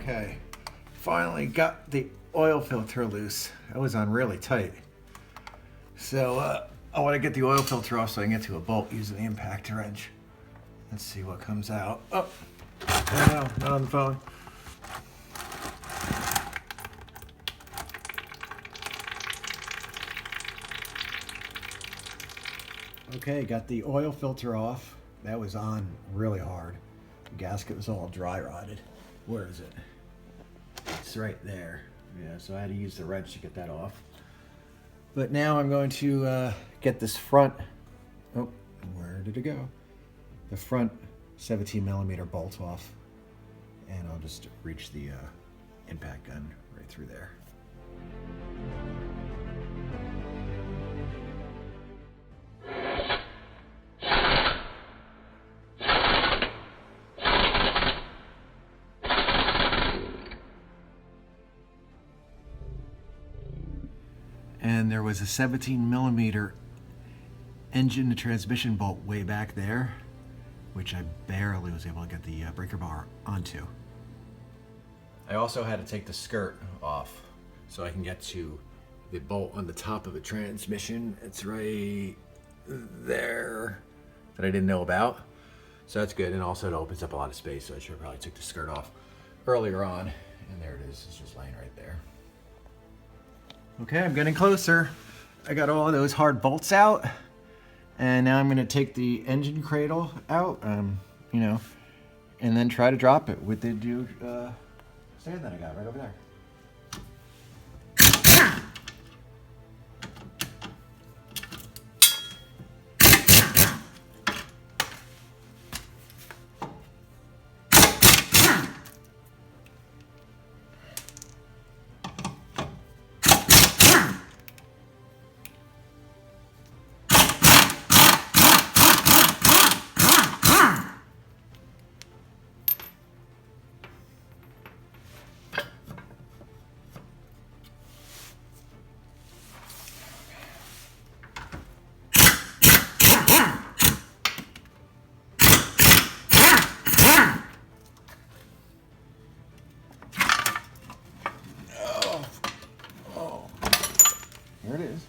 Okay, finally got the oil filter loose. That was on really tight. So I want to get the oil filter off so I can get to a bolt using the impact wrench. Let's see what comes out. Oh, no, not on the phone. Okay, got the oil filter off. That was on really hard. The gasket was all dry rotted. Where is it? It's right there. Yeah, so I had to use the wrench to get that off. But now I'm going to get this front, oh, where did it go? The front 17 millimeter bolt off. And I'll just reach the impact gun right through there. And there was a 17 millimeter engine to transmission bolt way back there, which I barely was able to get the breaker bar onto. I also had to take the skirt off so I can get to the bolt on the top of the transmission. It's right there that I didn't know about. So that's good, and also it opens up a lot of space, so I should have probably took the skirt off earlier on. And there it is, it's just laying right there. Okay, I'm getting closer. I got all of those hard bolts out, and now I'm going to take the engine cradle out, you know, and then try to drop it with the new stand that I got right over there. There it is.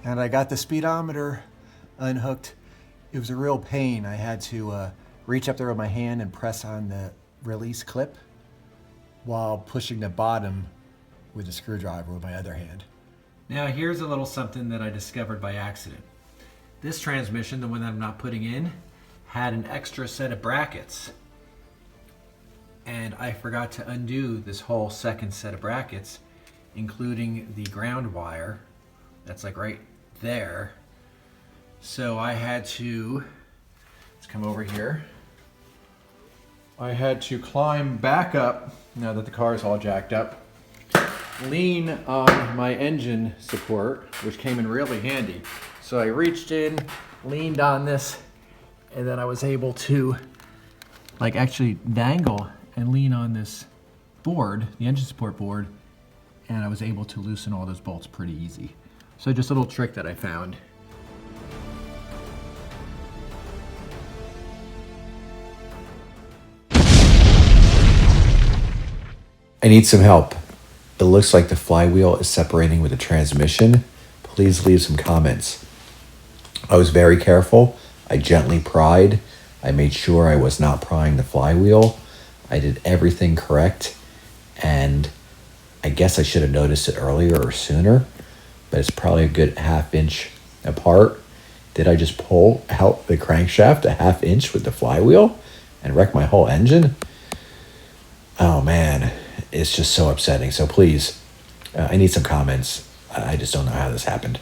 And I got the speedometer unhooked. It was a real pain. I had to reach up there with my hand and press on the release clip while pushing the bottom with the screwdriver with my other hand. Now here's a little something that I discovered by accident. This transmission, the one that I'm not putting in, had an extra set of brackets. And I forgot to undo this whole second set of brackets, including the ground wire that's like right there. So I had to, let's come over here. I had to climb back up, now that the car is all jacked up, lean on my engine support, which came in really handy. So I reached in, leaned on this, and then I was able to like actually dangle and lean on this board, the engine support board, and I was able to loosen all those bolts pretty easy. So just a little trick that I found. I need some help. It looks like the flywheel is separating with the transmission. Please leave some comments. I was very careful. I gently pried. I made sure I was not prying the flywheel. I did everything correct. And I guess I should have noticed it earlier or sooner, but it's probably a good ½ inch apart. Did I just pull out the crankshaft a ½ inch with the flywheel and wreck my whole engine? Oh man, it's just so upsetting. So please, I need some comments. I just don't know how this happened.